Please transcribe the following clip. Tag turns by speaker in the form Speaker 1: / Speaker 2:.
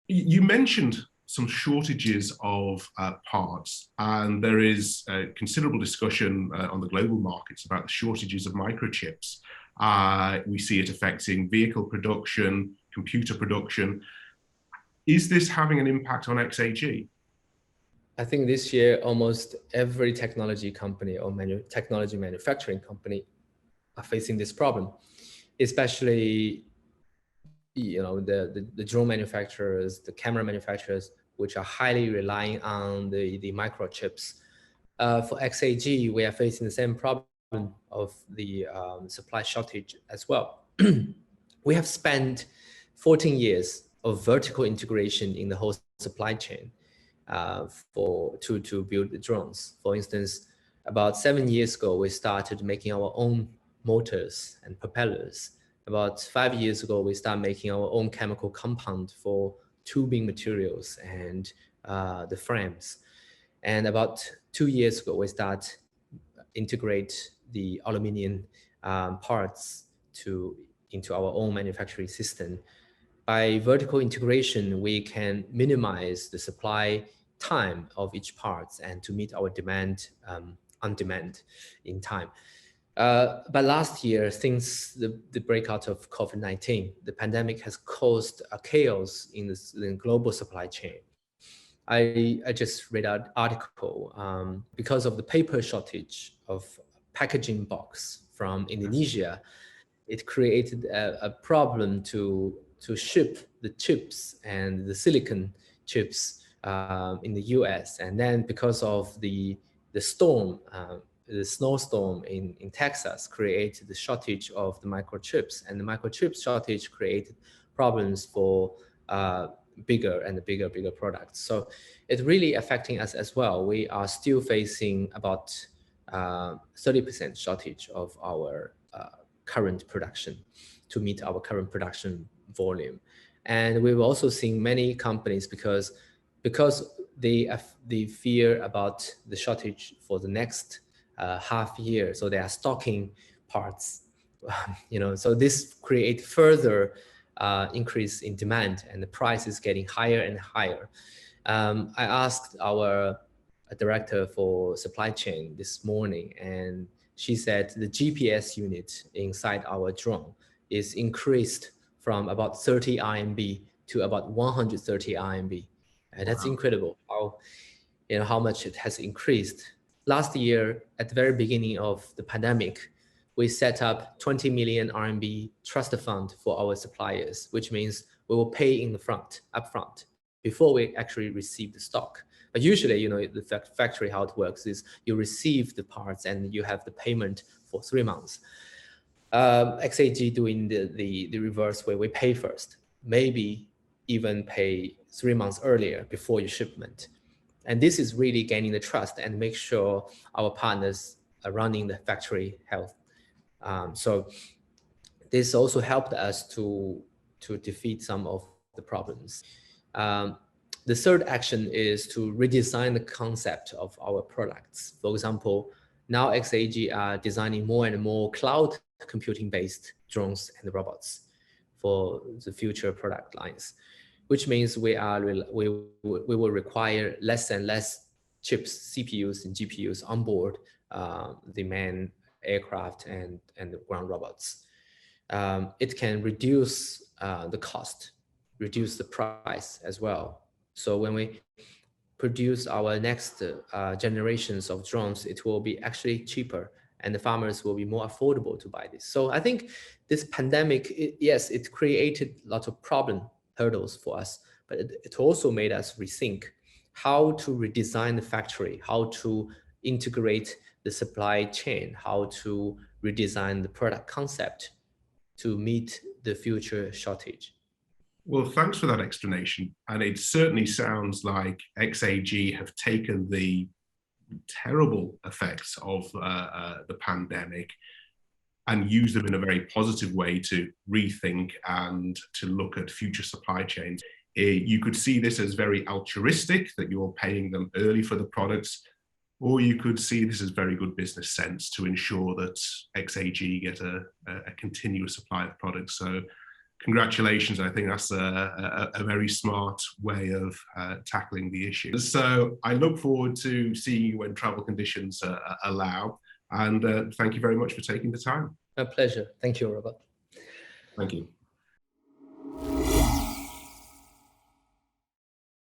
Speaker 1: You mentioned some shortages of parts, and there is considerable discussion on the global markets about the shortages of microchips. We see it affecting vehicle production, computer production. Is this having an impact on XAG?
Speaker 2: I think this year, almost every technology company or technology manufacturing company are facing this problem, especially the drone manufacturers, the camera manufacturers, which are highly relying on the microchips. For XAG, we are facing the same problem of the supply shortage as well. We have spent 14 years of vertical integration in the whole supply chain to build the drones. For instance, about 7 years ago, we started making our own motors and propellers. About 5 years ago, we started making our own chemical compound for tubing materials and the frames. And about 2 years ago, we start integrate the aluminum parts into our own manufacturing system. By vertical integration, we can minimize the supply time of each part and to meet our demand on demand in time. But last year, since the breakout of COVID-19, the pandemic has caused a chaos in the global supply chain. I just read an article because of the paper shortage of packaging box from Indonesia, it created a problem to ship the chips and the silicon chips in the US. And then because of the storm, the snowstorm in Texas created the shortage of the microchips, and the microchip shortage created problems for bigger and bigger products. So it's really affecting us as well. We are still facing about 30% shortage of our current production to meet our current production volume. And we've also seen many companies because they fear about the shortage for the next half year, so they are stocking parts. So this create further increase in demand, and the price is getting higher and higher. I asked our director for supply chain this morning, and she said the GPS unit inside our drone is increased from about 30 RMB to about 130 RMB. And that's incredible how much it has increased. Last year, at the very beginning of the pandemic, we set up 20 million RMB trust fund for our suppliers, which means we will pay in the upfront before we actually receive the stock. But usually, the factory, how it works is you receive the parts and you have the payment for 3 months. XAG doing the reverse way, we pay first, maybe even pay 3 months earlier before your shipment. And this is really gaining the trust and make sure our partners are running the factory health. So this also helped us to defeat some of the problems. The third action is to redesign the concept of our products. For example, now XAG are designing more and more cloud computing-based drones and robots for the future product lines, which means we will require less and less chips, CPUs and GPUs on board the manned aircraft and the ground robots. It can reduce the cost, reduce the price as well. So when we produce our next generations of drones, it will be actually cheaper, and the farmers will be more affordable to buy this. So I think this pandemic, yes, it created lots of hurdles for us, but it also made us rethink how to redesign the factory, how to integrate the supply chain, how to redesign the product concept to meet the future shortage.
Speaker 1: Well, thanks for that explanation. And it certainly sounds like XAG have taken the terrible effects of the pandemic and use them in a very positive way to rethink and to look at future supply chains. You could see this as very altruistic, that you're paying them early for the products, or you could see this as very good business sense to ensure that XAG get a continuous supply of products. So Congratulations. I think that's a very smart way of tackling the issue. So I look forward to seeing you when travel conditions allow. And thank you very much for taking the time.
Speaker 2: My pleasure. Thank you, Robert.
Speaker 1: Thank you.